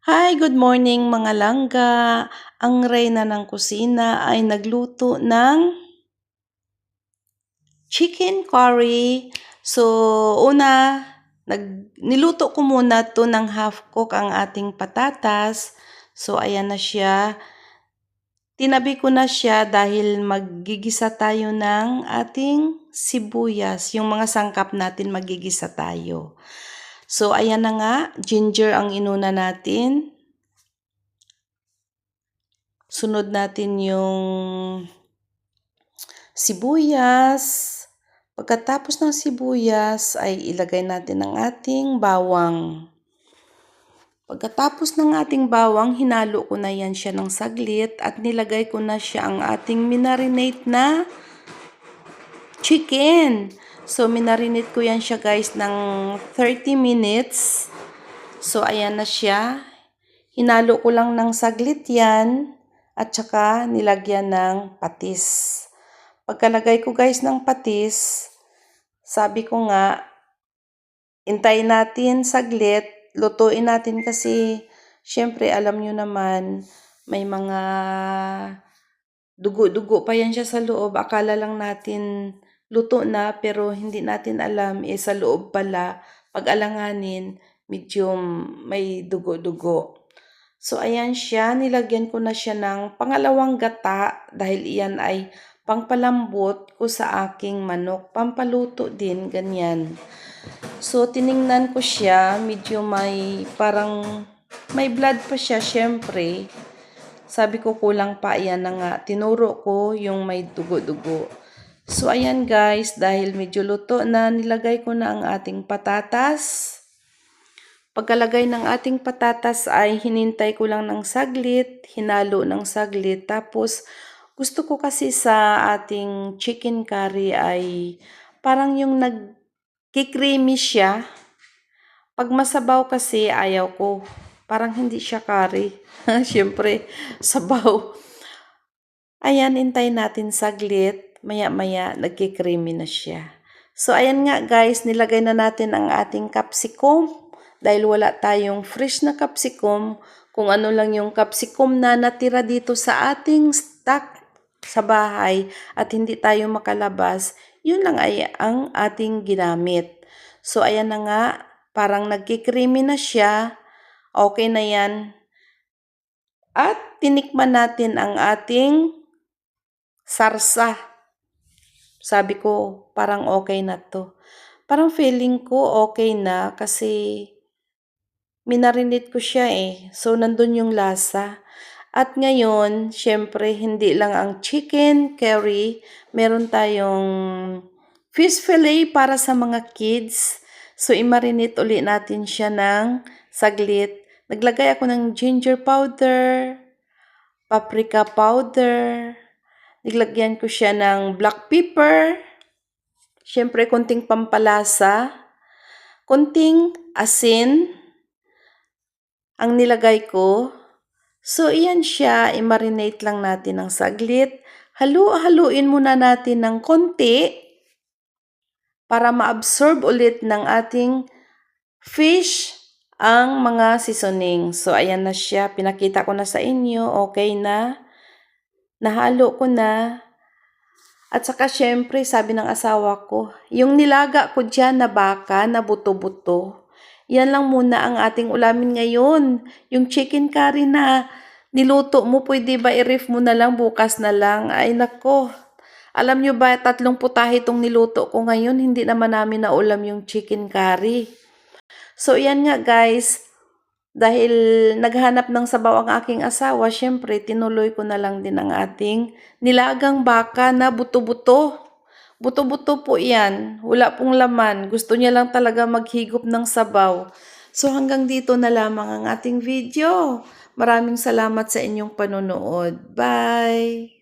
Hi, good morning mga langga. Ang reyna ng kusina ay nagluto ng chicken curry. So, niluto ko muna to ng half cook ang ating patatas. So, ayan na siya. Tinabi ko na siya dahil maggigisa tayo ng ating sibuyas. Yung mga sangkap natin maggigisa tayo. So, ayan na nga. Ginger ang inuna natin. Sunod natin yung sibuyas. Pagkatapos ng sibuyas ay ilagay natin ang ating bawang. Pagkatapos ng ating bawang, hinalo ko na yan siya ng saglit at nilagay ko na siya ang ating minarinate na chicken. So, minarinate ko yan siya guys ng 30 minutes. So, ayan na siya. Hinalo ko lang ng saglit yan at saka nilagyan ng patis. Pagkalagay ko guys ng patis, sabi ko nga, intayin natin saglit, lutuin natin kasi syempre alam nyo naman, may mga dugo-dugo pa yan siya sa loob. Akala lang natin luto na pero hindi natin alam, sa loob pala, pag alanganin, medyo may dugo-dugo. So ayan siya, nilagyan ko na siya ng pangalawang gata dahil iyan ay pangpalambot ko sa aking manok. Pampaluto din, ganyan. So, tiningnan ko siya, medyo parang may blood pa siya, syempre. Sabi ko kulang pa, ayan na nga. Tinuro ko yung may dugo-dugo. So, ayan guys, dahil medyo luto na, nilagay ko na ang ating patatas. Pagkalagay ng ating patatas ay hinintay ko lang ng saglit, hinalo ng saglit. Tapos, gusto ko kasi sa ating chicken curry ay parang yung nagki-creamy siya. Pag masabaw kasi ayaw ko. Parang hindi siya curry. Siyempre, sabaw. Ayan, intay natin saglit. Maya-maya, nagki-creamy na siya. So, ayan nga guys, nilagay na natin ang ating capsicum. Dahil wala tayong fresh na capsicum, kung ano lang yung capsicum na natira dito sa ating stock sa bahay at hindi tayo makalabas, yun lang ay ang ating ginamit. So, ayan na nga, parang nagki-creamy na siya. Okay na yan. At tinikman natin ang ating sarsa. Sabi ko, parang okay na to. Parang feeling ko okay na kasi minarinate ko siya So, nandun yung lasa. At ngayon, syempre, hindi lang ang chicken curry. Meron tayong fish fillet para sa mga kids. So, imarinate uli natin siya ng saglit. Naglagay ako ng ginger powder, paprika powder. Niglagyan ko siya ng black pepper. Syempre, konting pampalasa. Konting asin ang nilagay ko. So, iyan siya. I-marinate lang natin ng saglit. Haluin muna natin ng konti para ma-absorb ulit ng ating fish ang mga seasoning. So, ayan na siya. Pinakita ko na sa inyo. Okay na. Nahalo ko na. At saka, syempre, sabi ng asawa ko, yung nilaga ko dyan na baka na buto-buto, yan lang muna ang ating ulamin ngayon. Yung chicken curry na niluto mo, pwede ba i-ref mo na lang, bukas na lang? Ay nako, alam nyo ba, 3 putahe itong niluto ko ngayon, hindi naman namin naulam yung chicken curry. So yan nga guys, dahil naghanap ng sabaw ang aking asawa, syempre tinuloy ko na lang din ang ating nilagang baka na buto-buto. Buto-buto po yan. Wala pong laman. Gusto niya lang talaga maghigop ng sabaw. So hanggang dito na lamang ang ating video. Maraming salamat sa inyong panonood. Bye!